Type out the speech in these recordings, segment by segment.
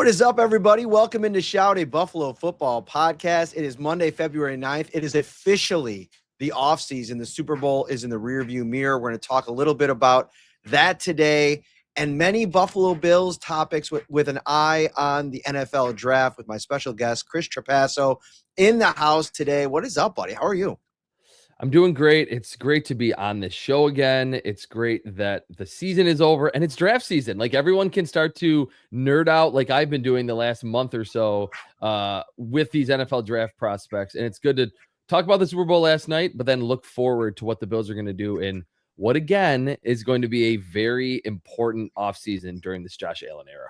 What is up, everybody? Welcome into Shout, a Buffalo football podcast. It is Monday, February 9th. It is officially the offseason. The Super Bowl is in the rearview mirror. We're going to talk a little bit about that today and many Buffalo Bills topics with an eye on the NFL draft with my special guest, Chris Trapasso, in the house today. What is up, buddy? How are you? I'm doing great. It's great to be on this show again. It's great that the season is over and it's draft season. Like everyone can start to nerd out like I've been doing the last month or so with these NFL draft prospects. And it's good to talk about the Super Bowl last night, but then look forward to what the Bills are going to do in what, again, is going to be a very important offseason during this Josh Allen era.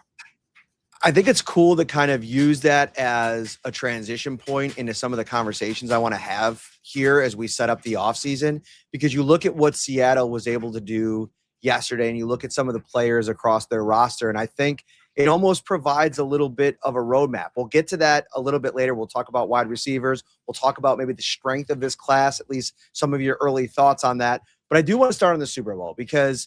I think it's cool to kind of use that as a transition point into some of the conversations I want to have here as we set up the offseason, because you look at what Seattle was able to do yesterday and you look at some of the players across their roster, and I think it almost provides a little bit of a roadmap. We'll get to that a little bit later. We'll talk about wide receivers. We'll talk about maybe the strength of this class, at least some of your early thoughts on that. But I do want to start on the Super Bowl because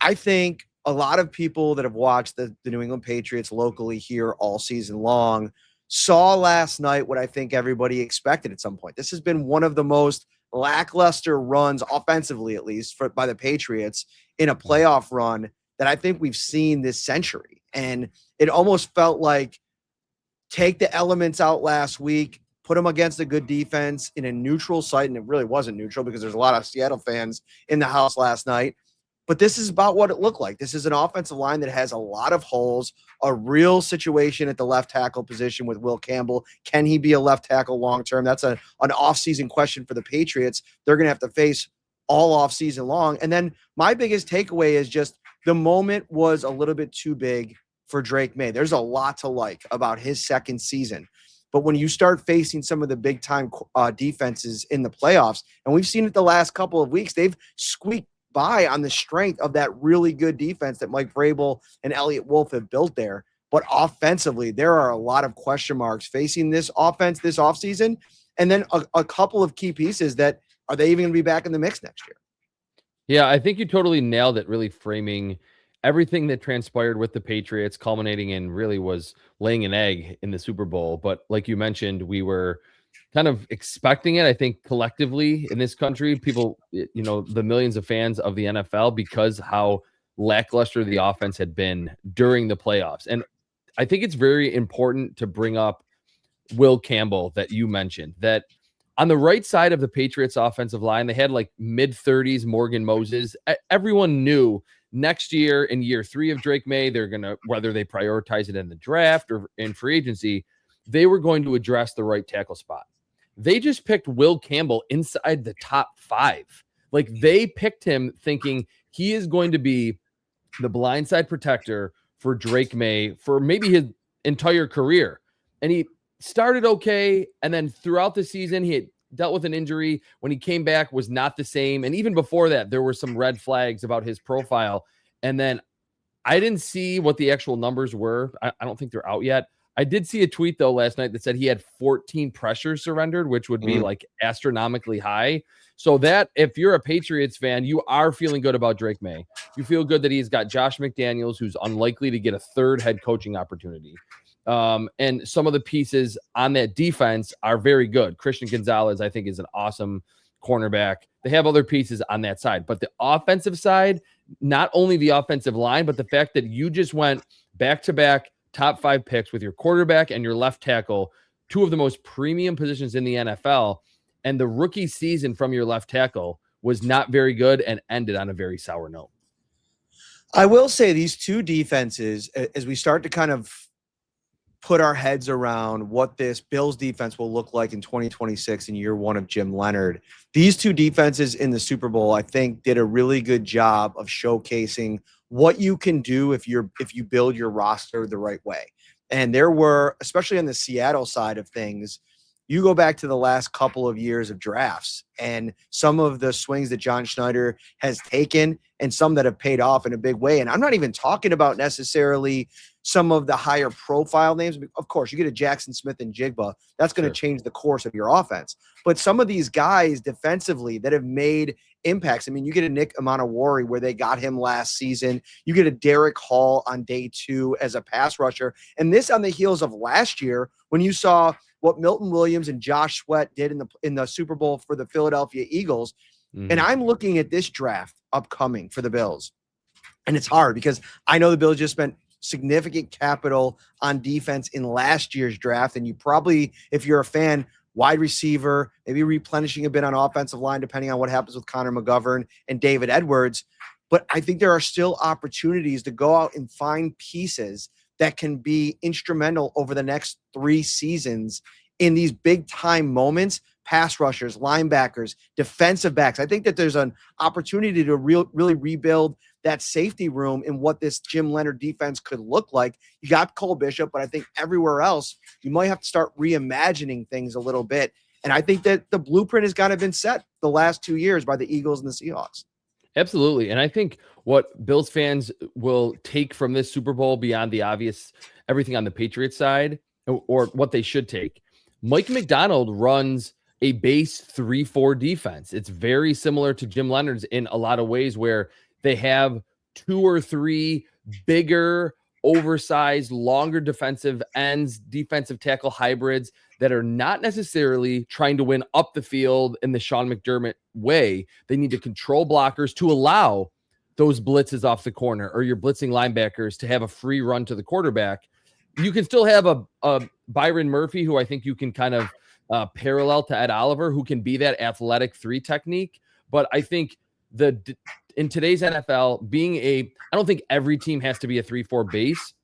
I think a lot of people that have watched the New England Patriots locally here all season long saw last night what I think everybody expected at some point. This has been one of the most lackluster runs, offensively at least, by the Patriots in a playoff run that I think we've seen this century. And it almost felt like take the elements out last week, put them against a good defense in a neutral site, and it really wasn't neutral because there's a lot of Seattle fans in the house last night. But this is about what it looked like. This is an offensive line that has a lot of holes, a real situation at the left tackle position with Will Campbell. Can he be a left tackle long-term? That's an offseason question for the Patriots. They're going to have to face all offseason long. And then my biggest takeaway is just the moment was a little bit too big for Drake May. There's a lot to like about his second season. But when you start facing some of the big-time defenses in the playoffs, and we've seen it the last couple of weeks, they've squeaked by on the strength of that really good defense that Mike Vrabel and Elliott Wolf have built there. But offensively, there are a lot of question marks facing this offense this offseason. And then a couple of key pieces that are they even going to be back in the mix next year? Yeah, I think you totally nailed it, really framing everything that transpired with the Patriots, culminating in really was laying an egg in the Super Bowl. But like you mentioned, we were kind of expecting it, I think, collectively in this country, people, the millions of fans of the NFL, because how lackluster the offense had been during the playoffs. And I think it's very important to bring up Will Campbell that you mentioned, that on the right side of the Patriots offensive line, they had like mid-30s Morgan Moses. Everyone knew next year, in year 3 of Drake May, they're going to, whether they prioritize it in the draft or in free agency, they were going to address the right tackle spot. They just picked Will Campbell inside the top 5. Like they picked him thinking he is going to be the blindside protector for Drake May for maybe his entire career. And he started okay. And then throughout the season, he had dealt with an injury. When he came back, was not the same. And even before that, there were some red flags about his profile. And then I didn't see what the actual numbers were. I don't think they're out yet. I did see a tweet, though, last night that said he had 14 pressures surrendered, which would be like astronomically high. So that if you're a Patriots fan, you are feeling good about Drake May. You feel good that he's got Josh McDaniels, who's unlikely to get a third head coaching opportunity. And some of the pieces on that defense are very good. Christian Gonzalez, I think, is an awesome cornerback. They have other pieces on that side. But the offensive side, not only the offensive line, but the fact that you just went back-to-back top 5 picks with your quarterback and your left tackle, 2 of the most premium positions in the NFL, and the rookie season from your left tackle was not very good and ended on a very sour note. I will say these 2 defenses, as we start to kind of put our heads around what this Bills defense will look like in 2026 in year 1 of Jim Leonhard, these 2 defenses in the Super Bowl, I think, did a really good job of showcasing what you can do if you build your roster the right way. And there were, especially on the Seattle side of things, you go back to the last couple of years of drafts and some of the swings that John Schneider has taken and some that have paid off in a big way. And I'm not even talking about necessarily some of the higher profile names. Of course, you get a Jackson Smith and Jigba. That's going to change the course of your offense. But some of these guys defensively that have made impacts. I mean, you get a Nick Amanawari where they got him last season. You get a Derek Hall on day 2 as a pass rusher. And this on the heels of last year when you saw what Milton Williams and Josh Sweat did in the Super Bowl for the Philadelphia Eagles. Mm-hmm. And I'm looking at this draft upcoming for the Bills. And it's hard because I know the Bills just spent significant capital on defense in last year's draft. And you probably, if you're a fan, wide receiver, maybe replenishing a bit on offensive line, depending on what happens with Connor McGovern and David Edwards. But I think there are still opportunities to go out and find pieces that can be instrumental over the next 3 seasons in these big time moments, pass rushers, linebackers, defensive backs. I think that there's an opportunity to really rebuild that safety room in what this Jim Leonhard defense could look like. You got Cole Bishop, but I think everywhere else, you might have to start reimagining things a little bit. And I think that the blueprint has kind of been set the last 2 years by the Eagles and the Seahawks. Absolutely. And I think what Bills fans will take from this Super Bowl beyond the obvious, everything on the Patriots side, or what they should take, Mike Macdonald runs a base 3-4 defense. It's very similar to Jim Leonhard's in a lot of ways, where they have 2 or 3 bigger, oversized, longer defensive ends, defensive tackle hybrids that are not necessarily trying to win up the field in the Sean McDermott way. They need to control blockers to allow those blitzes off the corner, or your blitzing linebackers to have a free run to the quarterback. You can still have a Byron Murphy, who I think you can kind of parallel to Ed Oliver, who can be that athletic 3 technique. But I think in today's NFL, I don't think every team has to be a 3-4 base,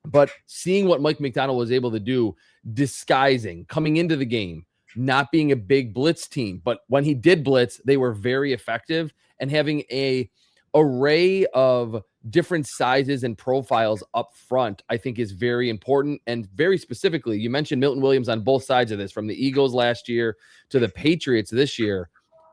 but seeing what Mike Macdonald was able to do, disguising, coming into the game, not being a big blitz team, but when he did blitz, they were very effective, and having a array of different sizes and profiles up front, I think is very important. And very specifically, you mentioned Milton Williams on both sides of this, from the Eagles last year to the Patriots this year.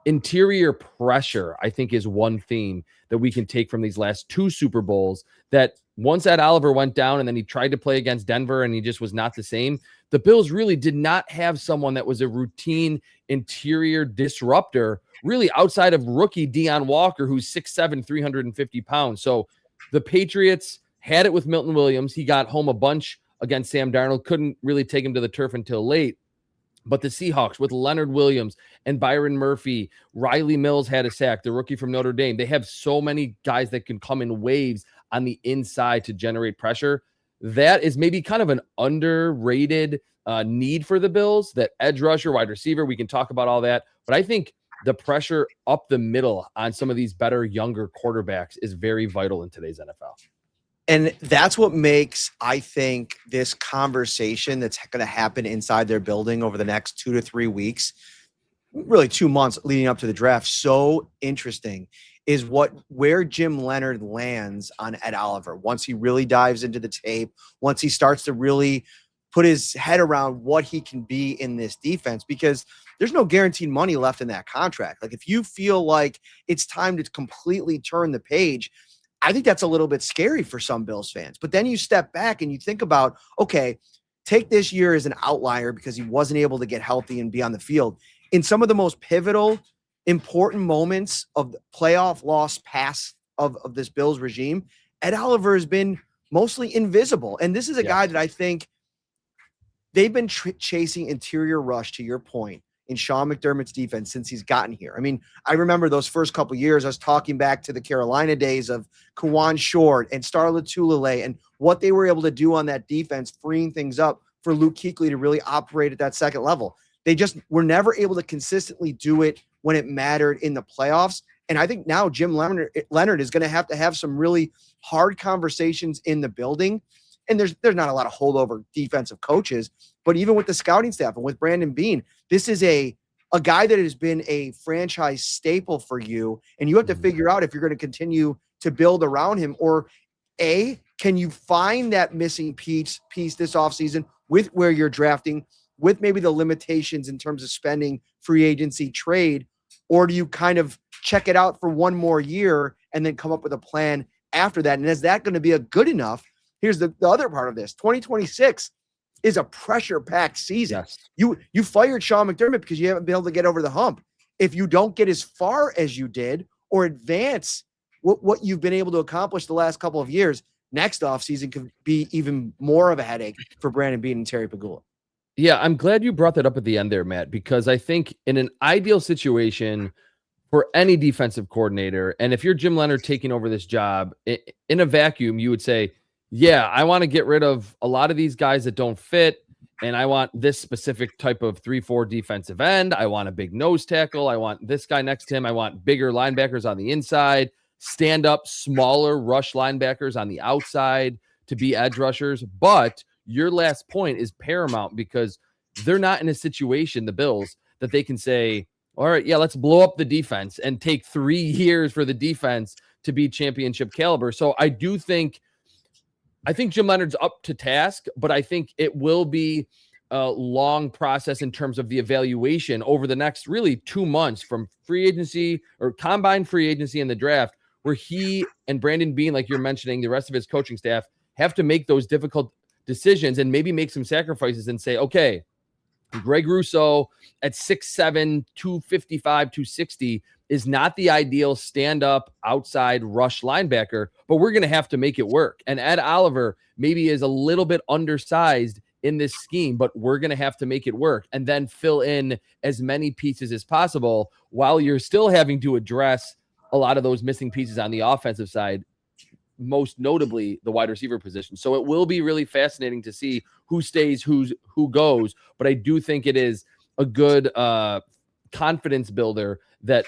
Interior pressure, I think, is one theme that we can take from these last 2 Super Bowls, that once Ed Oliver went down and then he tried to play against Denver and he just was not the same, the Bills really did not have someone that was a routine interior disruptor, really, outside of rookie Deion Walker, who's 6'7", 350 pounds. So the Patriots had it with Milton Williams. He got home a bunch against Sam Darnold, couldn't really take him to the turf until late. But the Seahawks with Leonard Williams and Byron Murphy, Riley Mills had a sack, the rookie from Notre Dame. They have so many guys that can come in waves on the inside to generate pressure. That is maybe kind of an underrated need for the Bills, that edge rusher, wide receiver. We can talk about all that. But I think the pressure up the middle on some of these better, younger quarterbacks is very vital in today's NFL. And that's what makes, I think, this conversation that's going to happen inside their building over the next 2 to 3 weeks, really 2 months leading up to the draft, so interesting, is where Jim Leonhard lands on Ed Oliver. Once he really dives into the tape, once he starts to really put his head around what he can be in this defense, because there's no guaranteed money left in that contract. Like, if you feel like it's time to completely turn the page, I think that's a little bit scary for some Bills fans. But then you step back and you think about, okay, take this year as an outlier because he wasn't able to get healthy and be on the field. In some of the most pivotal, important moments of the playoff loss past of this Bills regime, Ed Oliver has been mostly invisible. And this is a guy that I think they've been chasing interior rush, to your point, in Sean McDermott's defense since he's gotten here. I mean, I remember those first couple of years, I was talking back to the Carolina days of Kawan Short and Star Lotulelei and what they were able to do on that defense, freeing things up for Luke Kuechly to really operate at that second level. They just were never able to consistently do it when it mattered in the playoffs. And I think now Jim Leonhard is going to have some really hard conversations in the building. And there's not a lot of holdover defensive coaches, but even with the scouting staff and with Brandon Beane, this is a guy that has been a franchise staple for you. And you have to figure out if you're going to continue to build around him, or can you find that missing piece this offseason with where you're drafting, with maybe the limitations in terms of spending, free agency, trade, or do you kind of check it out for one more year and then come up with a plan after that? And is that going to be a good enough? Here's the other part of this. 2026 is a pressure-packed season. Yes. You fired Sean McDermott because you haven't been able to get over the hump. if you don't get as far as you did or advance what you've been able to accomplish the last couple of years, next offseason could be even more of a headache for Brandon Beane and Terry Pegula. Yeah, I'm glad you brought that up at the end there, Matt, because I think in an ideal situation for any defensive coordinator, and if you're Jim Leonhard taking over this job in a vacuum, you would say, yeah, I want to get rid of a lot of these guys that don't fit, and I want this specific type of 3-4 defensive end. I want a big nose tackle. I want this guy next to him. I want bigger linebackers on the inside, stand up, smaller rush linebackers on the outside to be edge rushers. But your last point is paramount because they're not in a situation, the Bills, that they can say, all right, yeah, let's blow up the defense and take 3 years for the defense to be championship caliber. So I think Jim Leonhard's up to task, but I think it will be a long process in terms of the evaluation over the next really 2 months from free agency or combine free agency and the draft, where he and Brandon Beane, like you're mentioning, the rest of his coaching staff have to make those difficult decisions and maybe make some sacrifices and say, okay, Greg Rousseau at 6'7", 255, 260 is not the ideal stand-up outside rush linebacker, but we're going to have to make it work. And Ed Oliver maybe is a little bit undersized in this scheme, but we're going to have to make it work and then fill in as many pieces as possible while you're still having to address a lot of those missing pieces on the offensive side, most notably the wide receiver position. So it will be really fascinating to see who stays, who goes. But I do think it is a good confidence builder that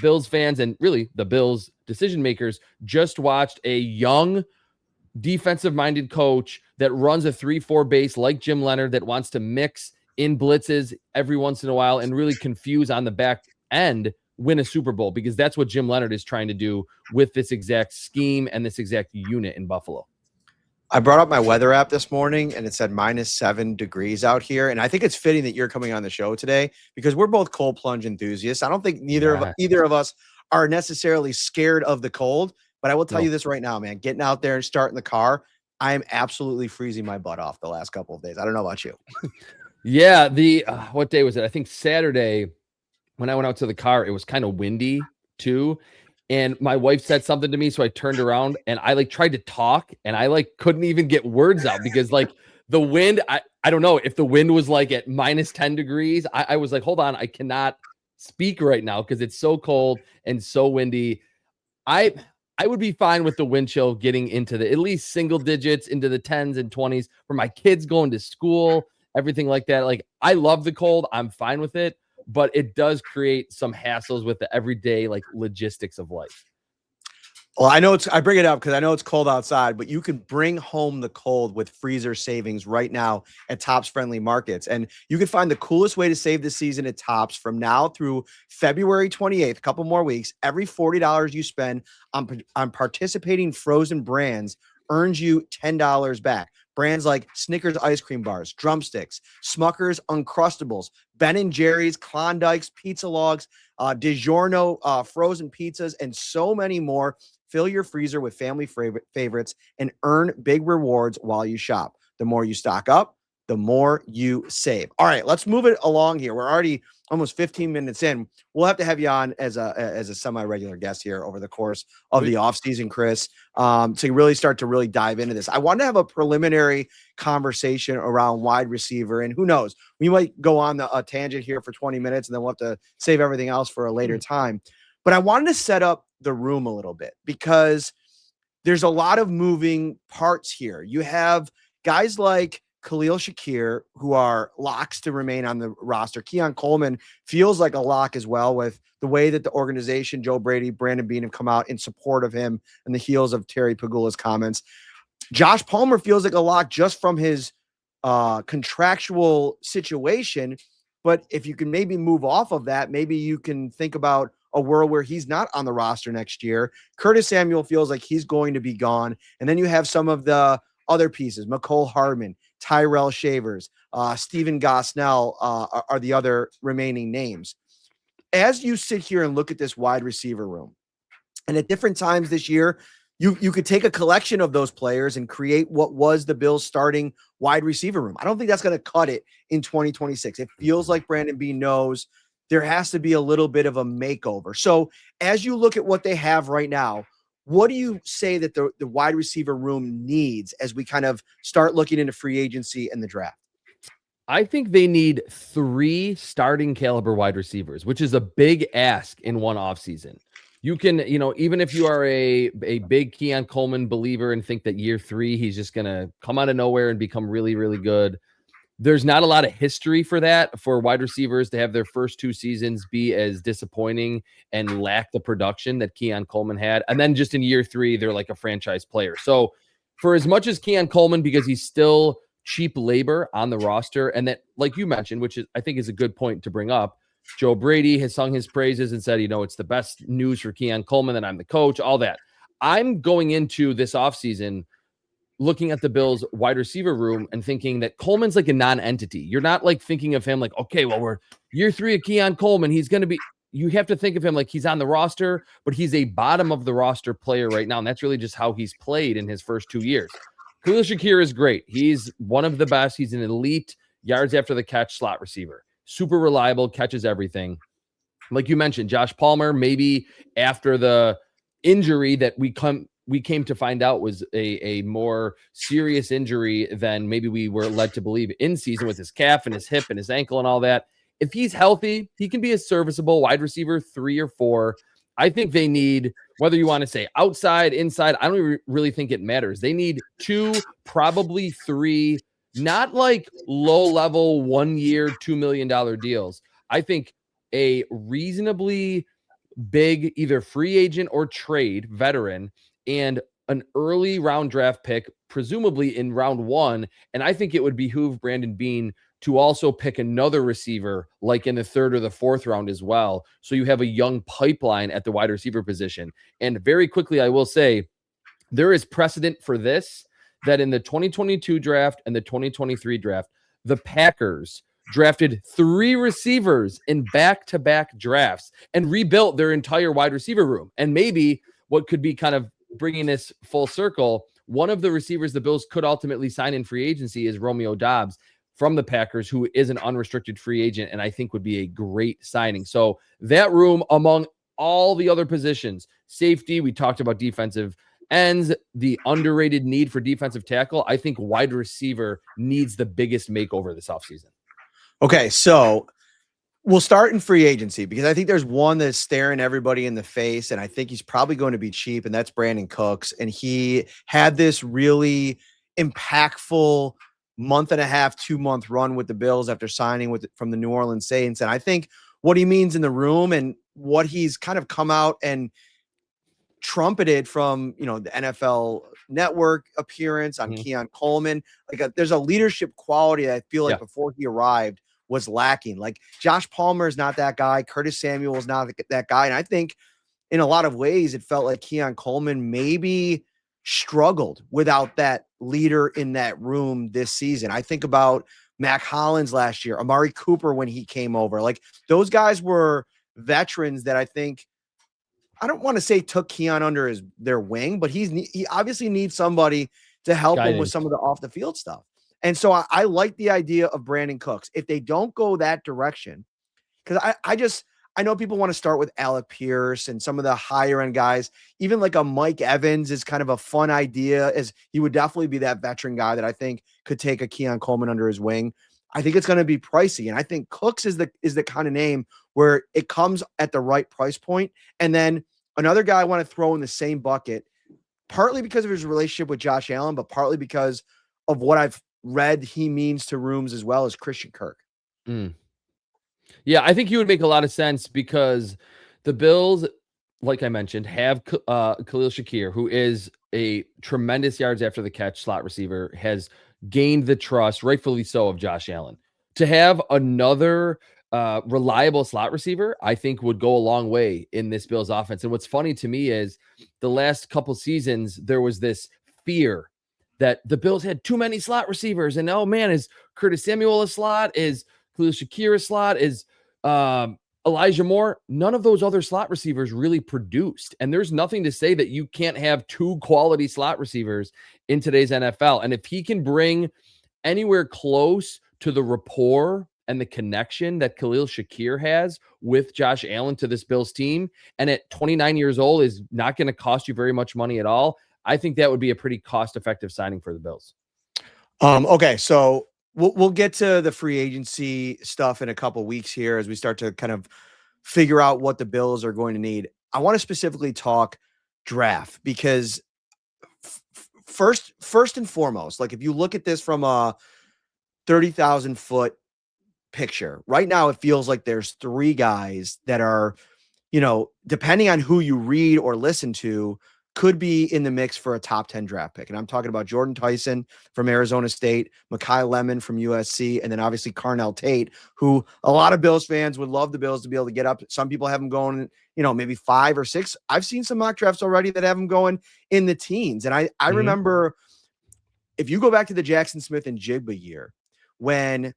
Bills fans and really the Bills decision makers just watched a young defensive-minded coach that runs a 3-4 base like Jim Leonhard that wants to mix in blitzes every once in a while and really confuse on the back end, win a Super Bowl, because that's what Jim Leonhard is trying to do with this exact scheme and this exact unit in Buffalo. I brought up my weather app this morning and it said -7 degrees out here. And I think it's fitting that you're coming on the show today because we're both cold plunge enthusiasts. I don't think either of us are necessarily scared of the cold, but I will tell you this right now, man, getting out there and starting the car, I am absolutely freezing my butt off the last couple of days. I don't know about you. Yeah. What day was it? I think Saturday when I went out to the car, it was kind of windy too. And my wife said something to me. So I turned around and I tried to talk and I couldn't even get words out because the wind, I don't know if the wind was at -10 degrees. I was like, hold on, I cannot speak right now because it's so cold and so windy. I would be fine with the wind chill getting into the at least single digits, into the 10s and 20s for my kids going to school, everything like that. I love the cold. I'm fine with it. But it does create some hassles with the everyday logistics of life. Well, I bring it up because I know it's cold outside, but you can bring home the cold with freezer savings right now at Tops Friendly Markets. And you can find the coolest way to save this season at Tops from now through February 28th, a couple more weeks. Every $40 you spend on participating frozen brands earns you $10 back. Brands like Snickers ice cream bars, Drumsticks, Smucker's Uncrustables, Ben & Jerry's, Klondike's, Pizza Logs, DiGiorno frozen pizzas, and so many more. Fill your freezer with family favorites and earn big rewards while you shop. The more you stock up, the more you save. All right, let's move it along here. We're already almost 15 minutes in. We'll have to have you on as a semi-regular guest here over the course of the offseason, Chris, to really start to really dive into this. I want to have a preliminary conversation around wide receiver, and who knows, we might go on a tangent here for 20 minutes, and then we'll have to save everything else for a later time. But I wanted to set up the room a little bit because there's a lot of moving parts here. You have guys like Khalil Shakir, who are locks to remain on the roster. Keon Coleman feels like a lock as well with the way that the organization, Joe Brady, Brandon Beane have come out in support of him and the heels of Terry Pegula's comments. Josh Palmer feels like a lock just from his contractual situation. But if you can maybe move off of that, maybe you can think about a world where he's not on the roster next year. Curtis Samuel feels like he's going to be gone. And then you have some of the other pieces, McCole Hardman, Tyrell Shavers, Stephen Gosnell are the other remaining names. As you sit here and look at this wide receiver room, and at different times this year, you could take a collection of those players and create what was the Bills' starting wide receiver room. I don't think that's going to cut it in 2026. It feels like Brandon Beane knows there has to be a little bit of a makeover. So as you look at what they have right now, what do you say that the wide receiver room needs as we kind of start looking into free agency and the draft? I think they need 3 starting caliber wide receivers, which is a big ask in one offseason. You can, even if you are a big Keon Coleman believer and think that year 3, he's just going to come out of nowhere and become really, really good. There's not a lot of history for that, for wide receivers to have their first 2 seasons be as disappointing and lack the production that Keon Coleman had. And then just in year 3, they're like a franchise player. So for as much as Keon Coleman, because he's still cheap labor on the roster, and that, like you mentioned, which is, I think is a good point to bring up, Joe Brady has sung his praises and said, it's the best news for Keon Coleman that I'm the coach, all that. I'm going into this offseason looking at the Bills wide receiver room and thinking that Coleman's like a non-entity. You're not like thinking of him like, okay, well, we're year 3 of Keon Coleman. He's going to be, you have to think of him like he's on the roster, but he's a bottom of the roster player right now. And that's really just how he's played in his first 2 years. Khalil Shakir is great. He's one of the best. He's an elite yards after the catch slot receiver. Super reliable, catches everything. Like you mentioned, Josh Palmer, maybe after the injury that we came to find out was a more serious injury than maybe we were led to believe in season, with his calf and his hip and his ankle and all that. If he's healthy, he can be a serviceable wide receiver 3 or 4. I think they need, whether you want to say outside, inside, I don't really think it matters. They need 2, probably 3, not like low-level 1-year, $2 million deals. I think a reasonably big either free agent or trade veteran and an early round draft pick, presumably in round 1. And I think it would behoove Brandon Beane to also pick another receiver like in the 3rd or the 4th round as well. So you have a young pipeline at the wide receiver position. And very quickly, I will say there is precedent for this, that in the 2022 draft and the 2023 draft, the Packers drafted 3 receivers in back-to-back drafts and rebuilt their entire wide receiver room. And maybe what could be kind of bringing this full circle, one of the receivers the Bills could ultimately sign in free agency is Romeo Doubs from the Packers, who is an unrestricted free agent and I think would be a great signing. So that room, among all the other positions, safety, we talked about defensive ends, the underrated need for defensive tackle, I think wide receiver needs the biggest makeover this offseason. Okay, so we'll start in free agency because I think there's one that's staring everybody in the face, and I think he's probably going to be cheap, and that's Brandon Cooks. And he had this really impactful 1.5, 2-month run with the Bills after signing from the New Orleans Saints. And I think what he means in the room and what he's kind of come out and trumpeted from, the NFL Network appearance on Keon Coleman, there's a leadership quality that I feel like before he arrived was lacking. Like Josh Palmer is not that guy. Curtis Samuel is not that guy. And I think in a lot of ways, it felt like Keon Coleman maybe struggled without that leader in that room this season. I think about Mac Hollins last year, Amari Cooper when he came over. Like those guys were veterans that I think, I don't want to say took Keon under their wing, but he obviously needs somebody to help him with some of the off the field stuff. And so I like the idea of Brandon Cooks. If they don't go that direction, because I know people want to start with Alec Pierce and some of the higher end guys, even like a Mike Evans is kind of a fun idea, as he would definitely be that veteran guy that I think could take a Keon Coleman under his wing. I think it's going to be pricey. And I think Cooks is the kind of name where it comes at the right price point. And then another guy I want to throw in the same bucket, partly because of his relationship with Josh Allen, but partly because of what I've read he means to rooms as well, as Christian Kirk. Yeah, I think he would make a lot of sense because the Bills, like I mentioned, have Khalil Shakir, who is a tremendous yards after the catch slot receiver, has gained the trust, rightfully so, of Josh Allen. To have another reliable slot receiver, I think would go a long way in this Bills offense. And what's funny to me is the last couple seasons, there was this fear that the Bills had too many slot receivers. And oh man, is Curtis Samuel a slot? Is Khalil Shakir a slot? Is Elijah Moore? None of those other slot receivers really produced. And there's nothing to say that you can't have 2 quality slot receivers in today's NFL. And if he can bring anywhere close to the rapport and the connection that Khalil Shakir has with Josh Allen to this Bills team, and at 29 years old is not going to cost you very much money at all, I think that would be a pretty cost-effective signing for the Bills. Okay, so we'll get to the free agency stuff in a couple weeks here as we start to kind of figure out what the Bills are going to need. I want to specifically talk draft because first and foremost, like if you look at this from a 30,000 foot picture, right now it feels like there's three guys that are, depending on who you read or listen to, could be in the mix for a top 10 draft pick. And I'm talking about Jordan Tyson from Arizona State, Makai Lemon from USC, and then obviously Carnell Tate, who a lot of Bills fans would love the Bills to be able to get up. Some people have them going, maybe 5 or 6. I've seen some mock drafts already that have them going in the teens. And I remember, if you go back to the Jackson Smith and Jigba year, when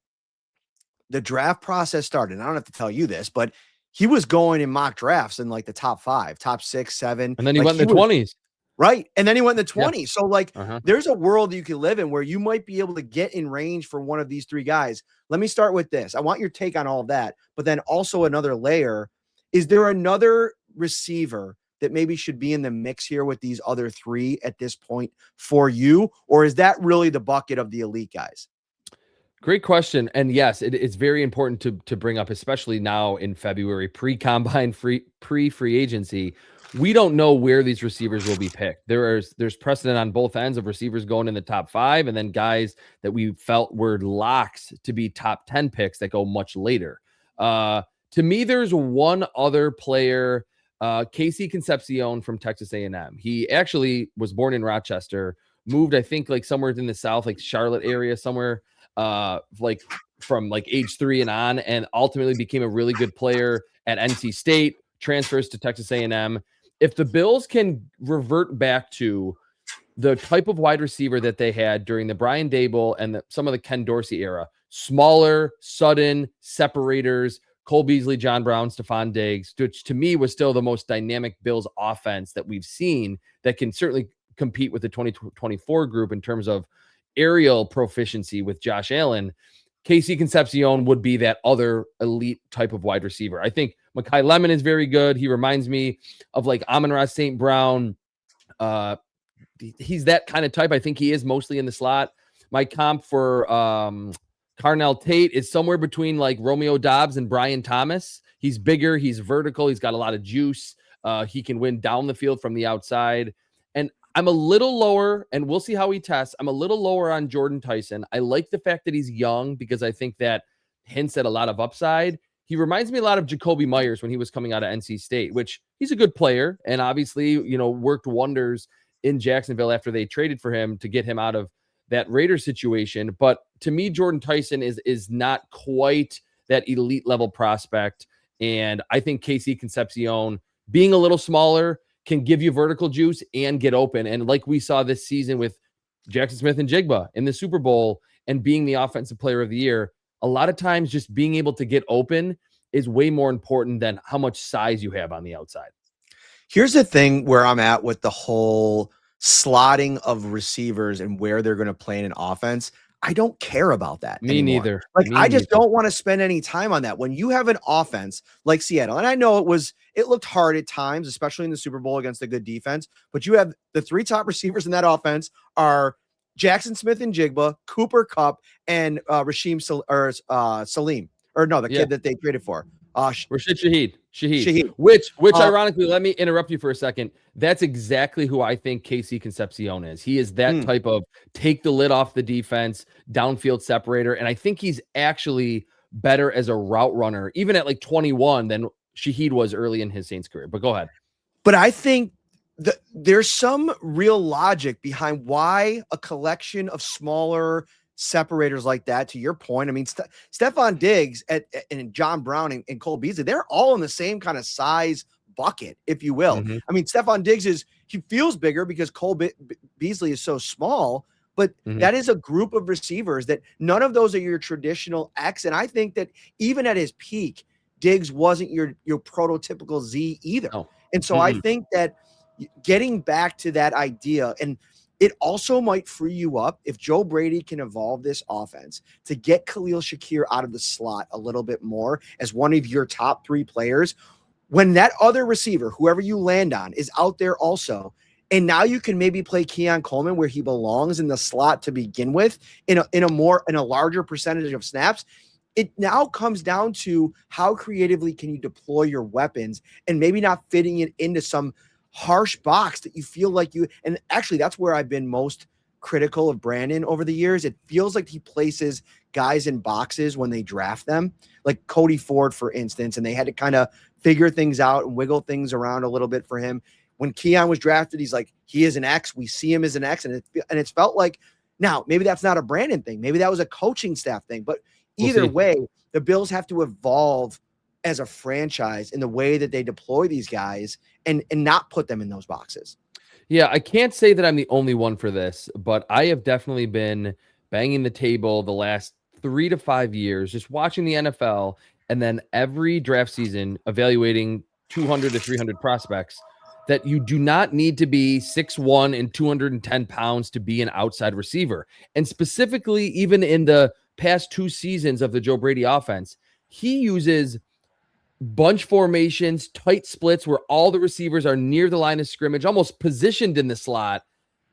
the draft process started, and I don't have to tell you this, but he was going in mock drafts in like the top 5, top 6, 7. And then he went in the 20s. Right. And then he went in the 20s. Yeah. So there's a world you can live in where you might be able to get in range for one of these three guys. Let me start with this. I want your take on all of that, but then also another layer. Is there another receiver that maybe should be in the mix here with these other three at this point for you? Or is that really the bucket of the elite guys? Great question. And yes, it's very important to bring up, especially now in February, pre-combine, pre-free agency. We don't know where these receivers will be picked. There's precedent on both ends of receivers going in the top 5, and then guys that we felt were locks to be top 10 picks that go much later. To me, there's one other player, Casey Concepcion from Texas A&M. He actually was born in Rochester, moved, I think, like somewhere in the South, like Charlotte area, somewhere like from like age 3 and on, and ultimately became a really good player at NC State, transfers to Texas A&M. If the Bills can revert back to the type of wide receiver that they had during the Brian Daboll and some of the Ken Dorsey era, smaller, sudden, separators, Cole Beasley, John Brown, Stephon Diggs, which to me was still the most dynamic Bills offense that we've seen that can certainly compete with the 2024 group in terms of aerial proficiency with Josh Allen. Casey Concepcion would be that other elite type of wide receiver. I think Makai Lemon is very good. He reminds me of like Amon-Ra St. Brown. He's that kind of type. I think he is mostly in the slot. My comp for Carnell Tate is somewhere between like Romeo Doubs and Brian Thomas. He's bigger. He's vertical. He's got a lot of juice. He can win down the field from the outside. And I'm a little lower, and we'll see how he tests. I'm a little lower on Jordan Tyson. I like the fact that he's young because I think that hints at a lot of upside. He reminds me a lot of Jacoby Myers when he was coming out of NC State, which he's a good player and obviously, worked wonders in Jacksonville after they traded for him to get him out of that Raiders situation. But to me, Jordan Tyson is not quite that elite level prospect. And I think Casey Concepcion, being a little smaller, can give you vertical juice and get open. And like we saw this season with Jackson Smith and Jigba in the Super Bowl and being the offensive player of the year, a lot of times just being able to get open is way more important than how much size you have on the outside. Here's the thing where I'm at with the whole slotting of receivers and where they're going to play in an offense. I don't care about that. Me anymore. neither. I just don't want to spend any time on that. When you have an offense like Seattle, and I know it looked hard at times, especially in the Super Bowl against a good defense, but you have the 3 top receivers in that offense are Jackson Smith and Jigba, Cooper Kupp, and Salim. Or no, the kid that they traded for. Rashid Shaheed. Which ironically, let me interrupt you for a second. That's exactly who I think Casey Concepcion is. He is that type of take the lid off the defense, downfield separator. And I think he's actually better as a route runner, even at like 21 than Shaheed was early in his Saints career. But go ahead. But I think there's some real logic behind why a collection of smaller separators like that, to your point. I mean, Stephon Diggs and John Brown and Cole Beasley, they're all in the same kind of size bucket, if you will. Mm-hmm. I mean, Stephon Diggs he feels bigger because Cole Beasley is so small, but that is a group of receivers that none of those are your traditional X. And I think that even at his peak, Diggs wasn't your prototypical Z either. Oh. And so I think that getting back to that idea, and it also might free you up if Joe Brady can evolve this offense to get Khalil Shakir out of the slot a little bit more as one of your top 3 players. When that other receiver, whoever you land on, is out there also, and now you can maybe play Keon Coleman where he belongs in the slot to begin with in a larger percentage of snaps. It now comes down to how creatively can you deploy your weapons and maybe not fitting it into some harsh box that you feel like you, and actually that's where I've been most critical of Brandon over the years. It feels like he places guys in boxes when they draft them, like Cody Ford, for instance, and they had to kind of figure things out and wiggle things around a little bit for him. When Keon was drafted, he's like, he is an X. We see him as an X. And it's felt like, now, maybe that's not a Brandon thing. Maybe that was a coaching staff thing. But either way, the Bills have to evolve as a franchise in the way that they deploy these guys and not put them in those boxes. Yeah, I can't say that I'm the only one for this, but I have definitely been banging the table the last 3 to 5 years, just watching the NFL and then every draft season evaluating 200 to 300 prospects, that you do not need to be 6'1" and 210 pounds to be an outside receiver. And specifically, even in the past 2 seasons of the Joe Brady offense, he uses bunch formations, tight splits where all the receivers are near the line of scrimmage, almost positioned in the slot,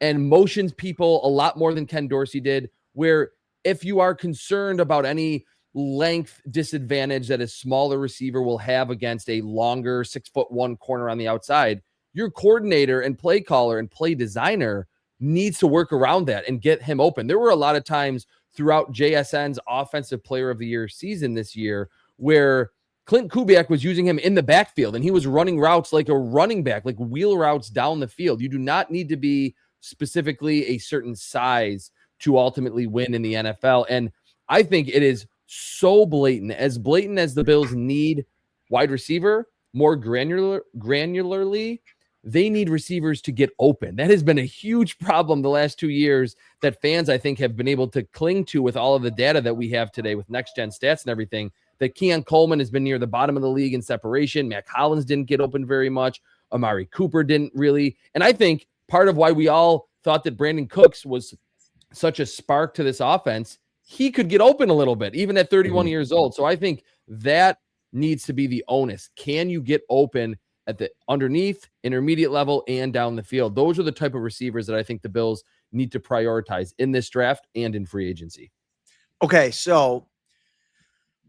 and motions people a lot more than Ken Dorsey did, where if you are concerned about any length disadvantage that a smaller receiver will have against a longer 6'1" corner on the outside, your coordinator and play caller and play designer needs to work around that and get him open. There were a lot of times throughout JSN's Offensive Player of the Year season this year where Clint Kubiak was using him in the backfield and he was running routes like a running back, like wheel routes down the field. You do not need to be specifically a certain size to ultimately win in the NFL. And I think it is so blatant as the Bills need wide receiver more granularly. They need receivers to get open. That has been a huge problem the last 2 years that fans, I think, have been able to cling to with all of the data that we have today with next gen stats and everything. That Keon Coleman has been near the bottom of the league in separation. Mac Hollins didn't get open very much. Amari Cooper didn't really. And I think part of why we all thought that Brandon Cooks was such a spark to this offense, he could get open a little bit, even at 31 years old. So I think that needs to be the onus. Can you get open at the underneath, intermediate level, and down the field? Those are the type of receivers that I think the Bills need to prioritize in this draft and in free agency. Okay, so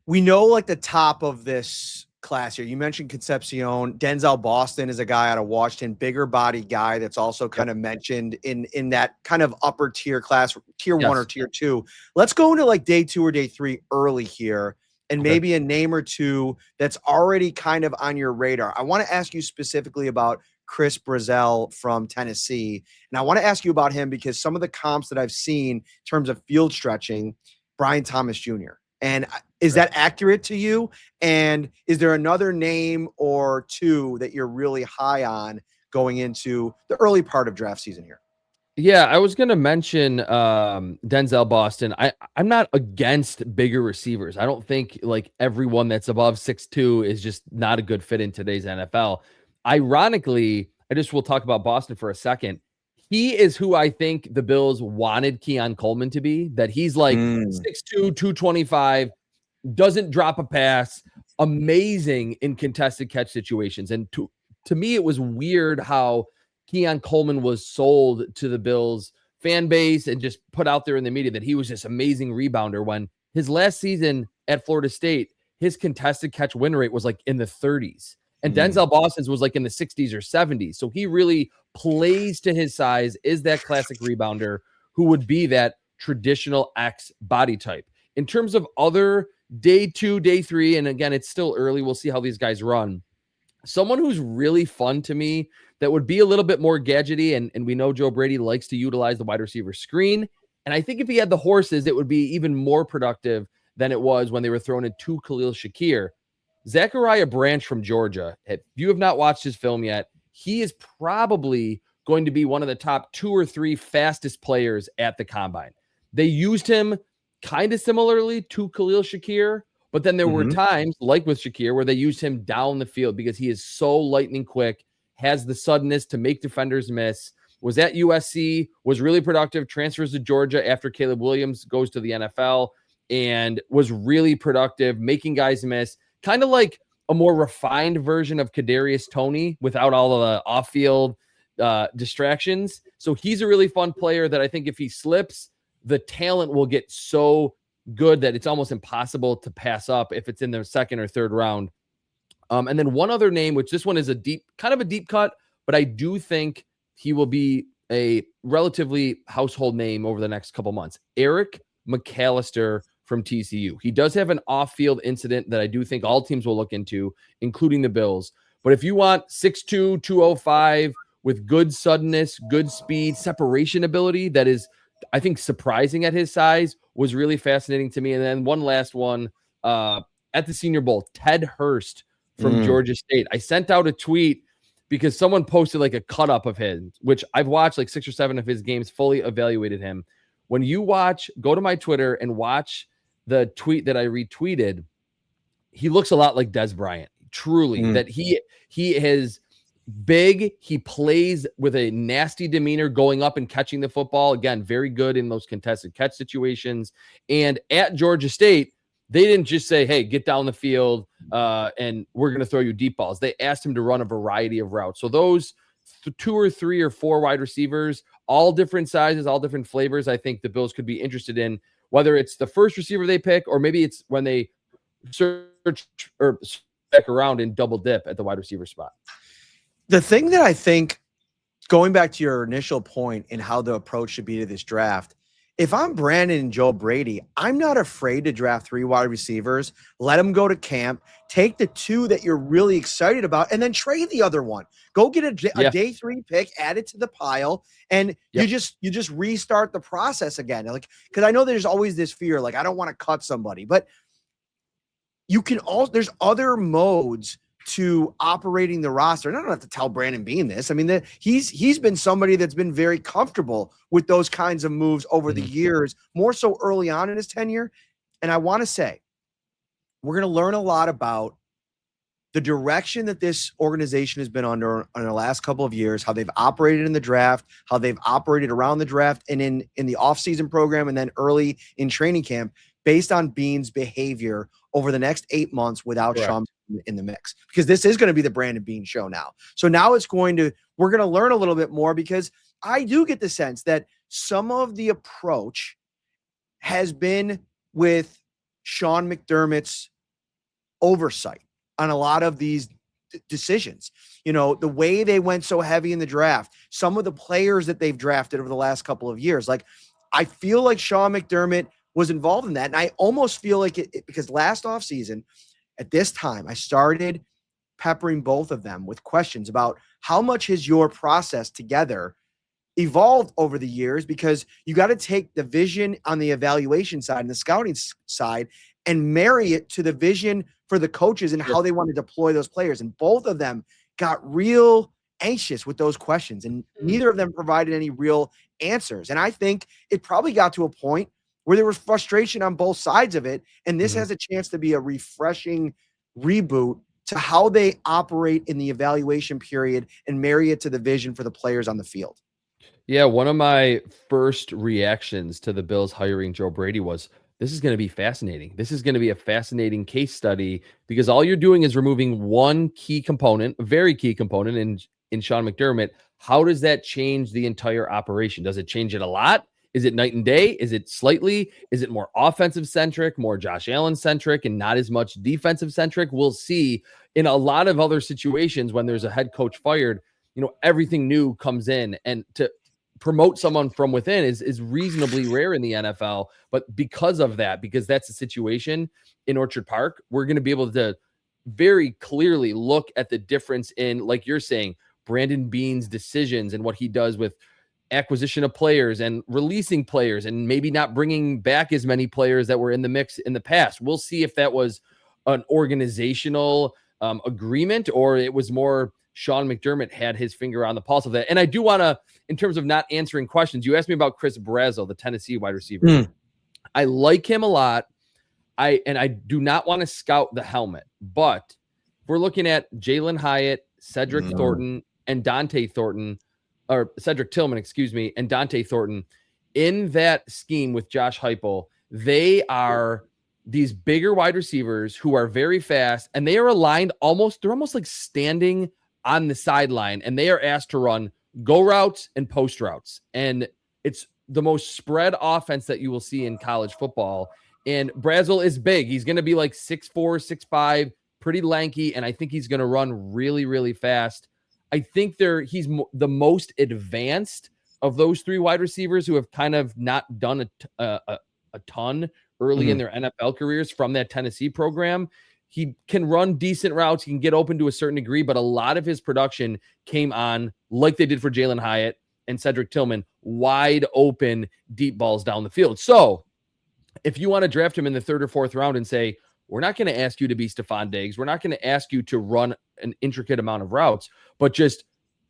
we know like the top of this class here. You mentioned Concepcion. Denzel Boston is a guy out of Washington, bigger body guy that's also kind of mentioned in that kind of upper tier class, tier 1 or tier 2. Let's go into like day 2 or day 3 early here. And maybe a name or two that's already kind of on your radar. I want to ask you specifically about Chris Brazzell from Tennessee. And I want to ask you about him because some of the comps that I've seen in terms of field stretching, Brian Thomas Jr. And is that accurate to you? And is there another name or two that you're really high on going into the early part of draft season here? Yeah, I was going to mention Denzel Boston. I'm not against bigger receivers. I don't think like everyone that's above 6'2" is just not a good fit in today's NFL. Ironically, I just will talk about Boston for a second. He is who I think the Bills wanted Keon Coleman to be, that he's like 6'2", 225, doesn't drop a pass, amazing in contested catch situations. And to me, it was weird how Keon Coleman was sold to the Bills fan base and just put out there in the media that he was this amazing rebounder, when his last season at Florida State, his contested catch win rate was like in the 30s. And Denzel Boston's was like in the 60s or 70s. So he really plays to his size, is that classic rebounder who would be that traditional X body type. In terms of other day 2, day 3, and again, it's still early. We'll see how these guys run. Someone who's really fun to me that would be a little bit more gadgety, and we know Joe Brady likes to utilize the wide receiver screen. And I think if he had the horses, it would be even more productive than it was when they were thrown into Khalil Shakir. Zachariah Branch from Georgia. If you have not watched his film yet, he is probably going to be one of the top 2 or 3 fastest players at the combine. They used him kind of similarly to Khalil Shakir, but then there were times, like with Shakir, where they used him down the field because he is so lightning quick, has the suddenness to make defenders miss, was at USC, was really productive, transfers to Georgia after Caleb Williams goes to the NFL, and was really productive, making guys miss, kind of like a more refined version of Kadarius Toney without all of the off-field distractions. So he's a really fun player that I think if he slips, the talent will get so good that it's almost impossible to pass up if it's in the second or third round. And then one other name, which this one is a deep cut, but I do think he will be a relatively household name over the next couple months. Eric McAllister from TCU. He does have an off-field incident that I do think all teams will look into, including the Bills. But if you want 6'2", 205 with good suddenness, good speed, separation ability, that is, I think, surprising at his size, was really fascinating to me. And then one last one at the Senior Bowl, Ted Hurst from Georgia State. I sent out a tweet because someone posted like a cut up of his, which I've watched like 6 or 7 of his games, fully evaluated him. When you go to my Twitter and watch the tweet that I retweeted, he looks a lot like Des Bryant, truly, that he is big. He plays with a nasty demeanor going up and catching the football. Again, very good in those contested catch situations. And at Georgia State, they didn't just say, hey, get down the field and we're going to throw you deep balls. They asked him to run a variety of routes. So those 2 or 3 or 4 wide receivers, all different sizes, all different flavors, I think the Bills could be interested in, whether it's the first receiver they pick or maybe it's when they search or back around and double dip at the wide receiver spot. The thing that I think, going back to your initial point in how the approach should be to this draft, if I'm Brandon and Joe Brady, I'm not afraid to draft 3 wide receivers, let them go to camp, take the 2 that you're really excited about, and then trade the other one. Go get a day 3 pick, add it to the pile, and you just restart the process again. Like, because I know there's always this fear, like I don't want to cut somebody, but you can also, there's other modes to operating the roster. And I don't have to tell Brandon Beane this. I mean, he's been somebody that's been very comfortable with those kinds of moves over the years, more so early on in his tenure. And I want to say, we're going to learn a lot about the direction that this organization has been under in the last couple of years, how they've operated in the draft, how they've operated around the draft and in the offseason program, and then early in training camp, based on Beane's behavior over the next 8 months without Sean in the mix, because this is going to be the Brandon Beane show now. So now we're going to learn a little bit more, because I do get the sense that some of the approach has been with Sean McDermott's oversight on a lot of these decisions. You know, the way they went so heavy in the draft, some of the players that they've drafted over the last couple of years, like I feel like Sean McDermott was involved in that. And I almost feel like it because last offseason at this time, I started peppering both of them with questions about how much has your process together evolved over the years, because you got to take the vision on the evaluation side and the scouting side and marry it to the vision for the coaches and how they want to deploy those players. And both of them got real anxious with those questions, and neither of them provided any real answers. And I think it probably got to a point where there was frustration on both sides of it. And this has a chance to be a refreshing reboot to how they operate in the evaluation period and marry it to the vision for the players on the field. Yeah, one of my first reactions to the Bills hiring Joe Brady was, this is going to be fascinating. This is going to be a fascinating case study, because all you're doing is removing one key component, a very key component in Sean McDermott. How does that change the entire operation? Does it change it a lot? Is it night and day? Is it slightly? Is it more offensive centric, more Josh Allen centric, and not as much defensive centric? We'll see. In a lot of other situations, when there's a head coach fired, you know, everything new comes in, and to promote someone from within is reasonably rare in the NFL. But because of that, because that's the situation in Orchard Park, we're going to be able to very clearly look at the difference in, like you're saying, Brandon Beane's decisions and what he does with acquisition of players and releasing players, and maybe not bringing back as many players that were in the mix in the past. We'll see if that was an organizational agreement, or it was more Sean McDermott had his finger on the pulse of that. And I do want to, in terms of not answering questions, you asked me about Chris Brazzell, the Tennessee wide receiver. I like him a lot. I do not want to scout the helmet, but we're looking at Jalen Hyatt, Cedric Thornton, and Dante Thornton. Cedric Tillman, excuse me, and Dante Thornton in that scheme with Josh Heupel. They are these bigger wide receivers who are very fast, and they are aligned they're almost like standing on the sideline, and they are asked to run go routes and post routes. And it's the most spread offense that you will see in college football. And Brazel is big. He's going to be like 6'4", 6'5", pretty lanky, and I think he's going to run really, really fast. I think he's the most advanced of those three wide receivers who have kind of not done a ton early in their NFL careers from that Tennessee program. He can run decent routes. He can get open to a certain degree, but a lot of his production came on, like they did for Jalen Hyatt and Cedric Tillman, wide open, deep balls down the field. So if you want to draft him in the 3rd or 4th round and say, we're not going to ask you to be Stephon Diggs, we're not going to ask you to run an intricate amount of routes, but just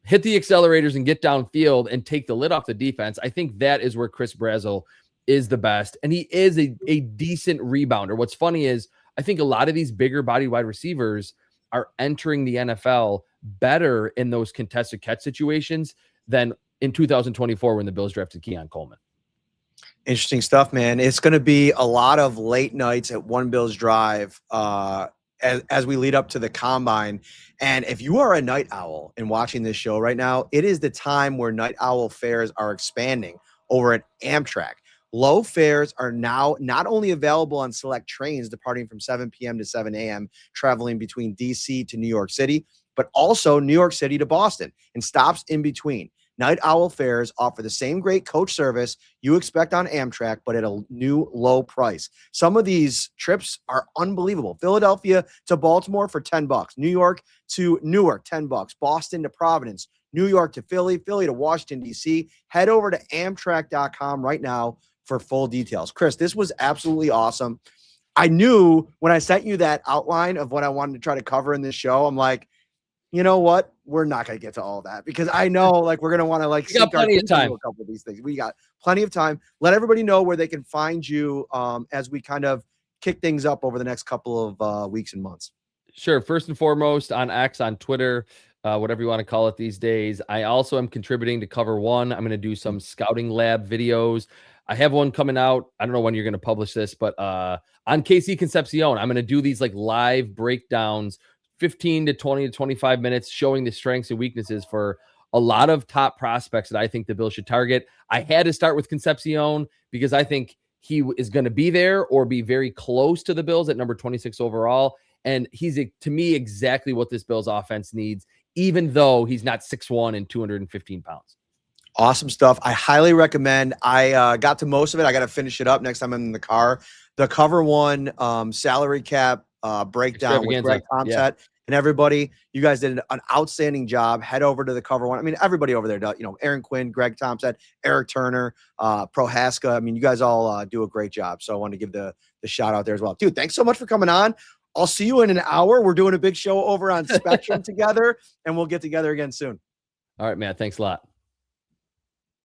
hit the accelerators and get downfield and take the lid off the defense, I think that is where Chris Brazel is the best. And he is a decent rebounder. What's funny is I think a lot of these bigger body wide receivers are entering the NFL better in those contested catch situations than in 2024 when the Bills drafted Keon Coleman. Interesting stuff, man. It's going to be a lot of late nights at One Bills Drive as we lead up to the combine. And if you are a night owl and watching this show right now, it is the time where night owl fares are expanding over at Amtrak. Low fares are now not only available on select trains departing from 7 p.m. to 7 a.m., traveling between D.C. to New York City, but also New York City to Boston and stops in between. Night Owl fares offer the same great coach service you expect on Amtrak, but at a new low price. Some of these trips are unbelievable. Philadelphia to Baltimore for $10. New York to Newark, $10. Boston to Providence. New York to Philly. Philly to Washington, D.C. Head over to Amtrak.com right now for full details. Chris, this was absolutely awesome. I knew when I sent you that outline of what I wanted to try to cover in this show, I'm like, you know what? We're not going to get to all that because I know like we're going to want to like we got plenty of time. A couple of these things. We got plenty of time. Let everybody know where they can find you as we kind of kick things up over the next couple of weeks and months. Sure. First and foremost on X, on Twitter, whatever you want to call it these days. I also am contributing to Cover One. I'm going to do some scouting lab videos. I have one coming out. I don't know when you're going to publish this, but on KC Concepcion, I'm going to do these like live breakdowns, 15 to 20 to 25 minutes, showing the strengths and weaknesses for a lot of top prospects that I think the Bills should target. I had to start with Concepcion because I think he is going to be there or be very close to the Bills at number 26 overall. And he's, to me, exactly what this Bills offense needs, even though he's not 6'1" and 215 pounds. Awesome stuff. I highly recommend. I got to most of it. I got to finish it up next time I'm in the car. The Cover One salary cap breakdown with Greg Tomset and everybody. You guys did an outstanding job. Head over to the Cover One. I mean, everybody over there does. You know, Aaron Quinn, Greg Tomset, Eric Turner, Prohaska. I mean, you guys all do a great job. So I want to give the shout out there as well. Dude, thanks so much for coming on. I'll see you in an hour. We're doing a big show over on Spectrum together, and we'll get together again soon. All right, man. Thanks a lot.